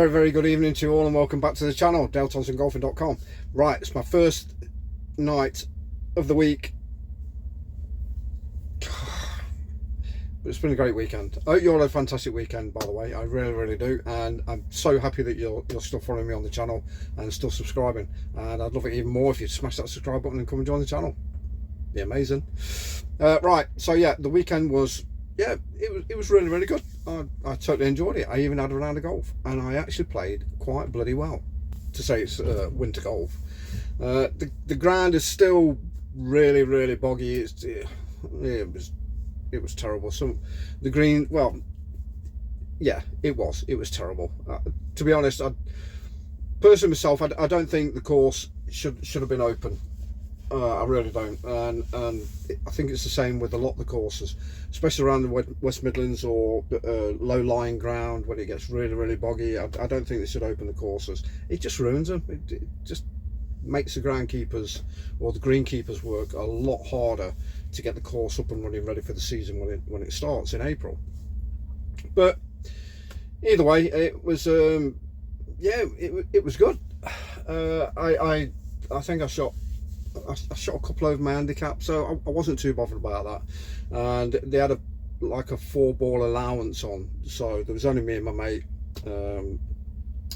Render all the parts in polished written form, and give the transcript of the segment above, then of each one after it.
Very good evening to you all, and welcome back to the channel, DaleThompsonGolfing.com. Right, it's my first night of the week. It's been a great weekend. I hope you all had a fantastic weekend, by the way. I really do, and I'm so happy that you're still following me on the channel and still subscribing. And I'd love it even more if you'd smash that subscribe button and come and join the channel. Be amazing. Right, so yeah, the weekend was, yeah, it was really good. I totally enjoyed it. I even had a round of golf, and I actually played quite bloody well, to say it's winter golf. The ground is still really boggy. It was terrible. So the green, well, yeah, it was terrible. To be honest, personally myself, I don't think the course should have been open. I really don't, and I think it's the same with a lot of the courses, especially around the West Midlands or low-lying ground when it gets really boggy. I don't think they should open the courses. It just ruins them. It just makes the groundkeepers or the greenkeepers work a lot harder to get the course up and running, ready for the season when it starts in April. But either way, it was yeah, it was good. I think I shot a couple over my handicap, so I wasn't too bothered about that. And they had like a 4-ball allowance on, so there was only me and my mate,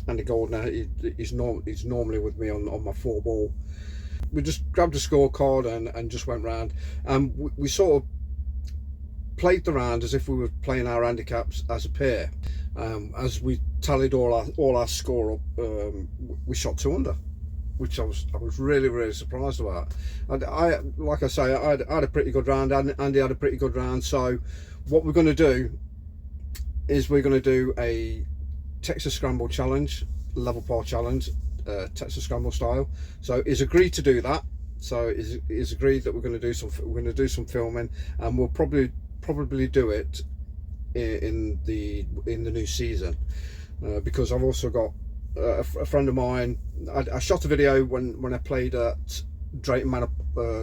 Andy Goldner. He's normally with me on my 4-ball. We just grabbed a scorecard and just went round, and we sort of played the round as if we were playing our handicaps as a pair. As we tallied all our score up, we shot 2 under, which I was really surprised about. And like I say, I had a pretty good round, and Andy had a pretty good round. So what we're going to do is we're going to do a Texas Scramble challenge, level par challenge, Texas Scramble style. So he's agreed to do that. So he's agreed that we're going to do some filming, and we'll probably do it in the new season, because I've also got a friend of mine. I shot a video when I played at Drayton Manor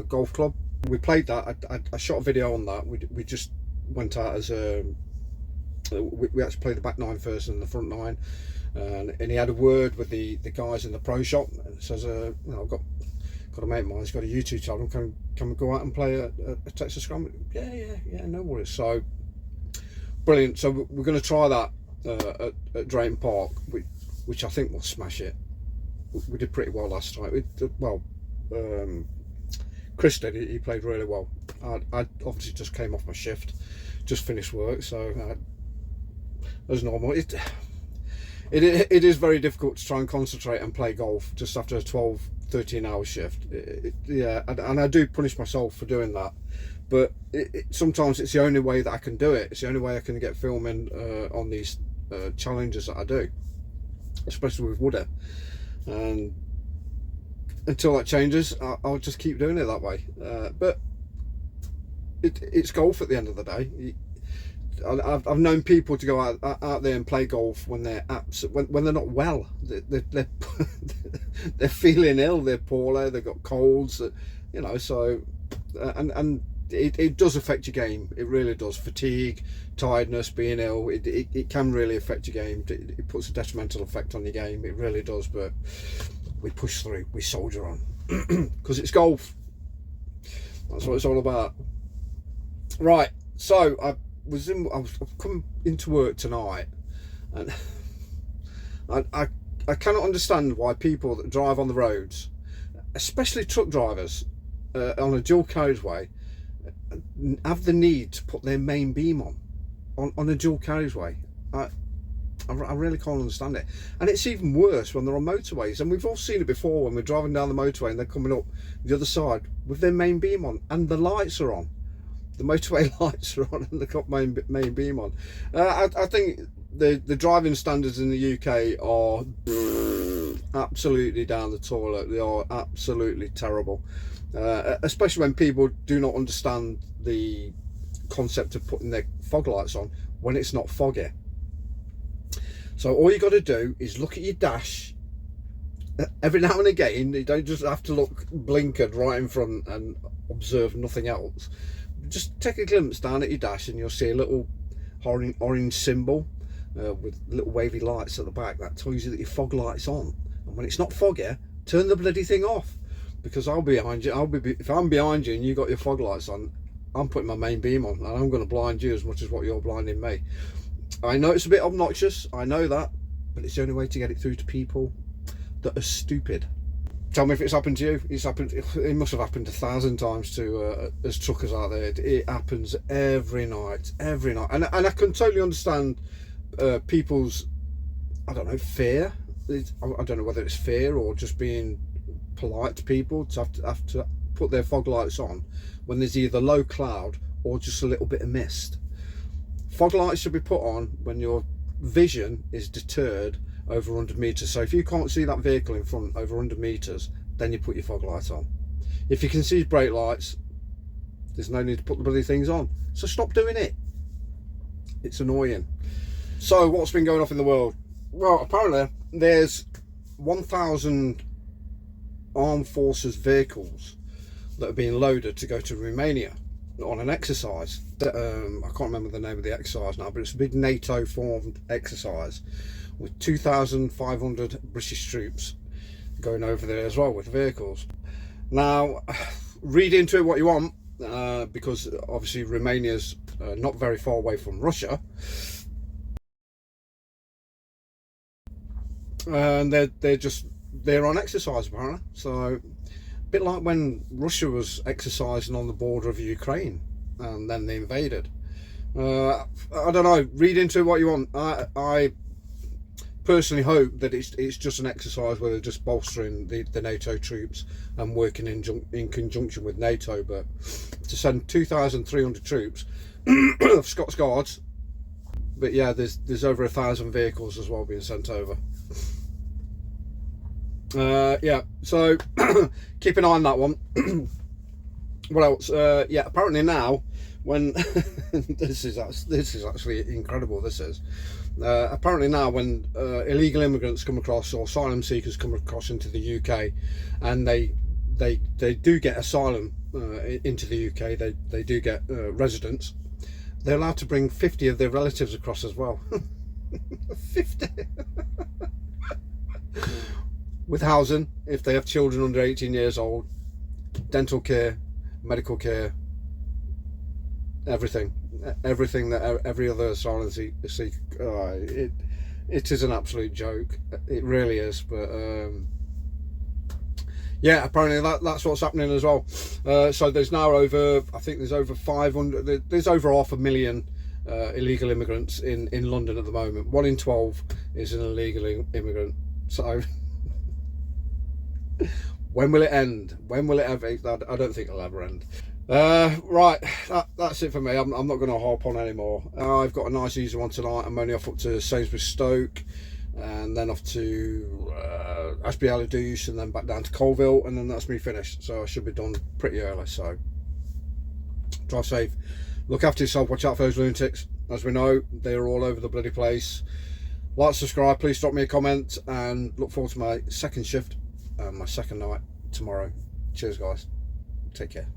Golf Club. We played that. I shot a video on that. We just went out as a we actually played the back 9 first and the front 9, and he had a word with the guys in the pro shop, and it says, you know, I've got a mate of mine, he's got a YouTube channel, can we go out and play a Texas Scramble? Yeah, no worries. So brilliant. So we're going to try that at Drayton Park, which I think will smash it. We did pretty well last night. Chris did. He played really well. I obviously just came off my shift, just finished work, so as normal. It is very difficult to try and concentrate and play golf just after a 12-13 hour shift. Yeah, and I do punish myself for doing that, but sometimes it's the only way that I can do it. It's the only way I can get filming on these challenges that I do, especially with Woody. And until that changes, I'll just keep doing it that way. But it's golf at the end of the day. I've known people to go out there and play golf when they're when they're not well. They're feeling ill, they're poorly, they've got colds, you know. So and it does affect your game. It really does. Fatigue, tiredness, being ill, it can really affect your game. It puts a detrimental effect on your game. It really does. But we push through, we soldier on, because it's golf. That's what it's all about. Right, so I've come into work tonight, and I cannot understand why people that drive on the roads, especially truck drivers on a dual carriageway, have the need to put their main beam on a dual carriageway. I really can't understand it. And it's even worse when they're on motorways, and we've all seen it before when we're driving down the motorway and they're coming up the other side with their main beam on, and the lights are on. The motorway lights are on and they've got main beam on. I think the driving standards in the UK are absolutely down the toilet. They are absolutely terrible, especially when people do not understand the concept of putting their fog lights on when it's not foggy. So all you got to do is look at your dash every now and again. You don't just have to look blinkered right in front and observe nothing else. Just take a glimpse down at your dash and you'll see a little orange symbol. with little wavy lights at the back that tells you that your fog light's on. And when it's not foggy, turn the bloody thing off, because I'll be behind you. If I'm behind you and you got your fog lights on, I'm putting my main beam on, and I'm going to blind you as much as what you're blinding me. I know it's a bit obnoxious, I know that, but it's the only way to get it through to people that are stupid. Tell me if it's happened to you. It must have happened 1,000 times to us truckers out there. It happens every night, and I can totally understand people's, I don't know, fear. I don't know whether it's fear or just being polite to people to have to put their fog lights on when there's either low cloud or just a little bit of mist. Fog lights should be put on when your vision is deterred over 100 meters. So if you can't see that vehicle in front over 100 meters, then you put your fog light on. If you can see brake lights, there's no need to put the bloody things on. So stop doing it. It's annoying. So what's been going off in the world? Well, apparently there's 1,000 armed forces vehicles that are being loaded to go to Romania on an exercise. I can't remember the name of the exercise now, but it's a big NATO formed exercise with 2,500 British troops going over there as well with vehicles. Now, read into it what you want, because obviously Romania's not very far away from Russia, and they're on exercise apparently. So a bit like when Russia was exercising on the border of Ukraine and then they invaded. I don't know, read into it what you want. I personally hope that it's just an exercise where they're just bolstering the NATO troops and working in conjunction with NATO. But to send 2,300 troops of Scots Guards, but yeah, there's over 1,000 vehicles as well being sent over. Yeah, so keep an eye on that one. What else? Yeah, apparently now, when this is actually incredible. This is apparently now when illegal immigrants come across, or asylum seekers come across into the UK, and they do get asylum into the UK, they do get residence. They're allowed to bring 50 of their relatives across as well. 50. With housing, if they have children under 18 years old, dental care, medical care, everything that every other asylum seeker. It is an absolute joke. It really is. But yeah, apparently that's what's happening as well. So there's now over, I think there's over 500. There's over 500,000 illegal immigrants in London at the moment. 1 in 12 is an illegal immigrant. So. When will it end? When will it ever? I don't think it'll ever end. Right, that's it for me. I'm not going to harp on anymore. I've got a nice easy one tonight. I'm only off up to Sainsbury's Stoke, and then off to Ashby Allardyce, and then back down to Colville, and then that's me finished. So I should be done pretty early. So drive safe, look after yourself, watch out for those lunatics. As we know, they're all over the bloody place. Like, subscribe, please drop me a comment, and look forward to my second shift. My second night tomorrow. Cheers guys, take care.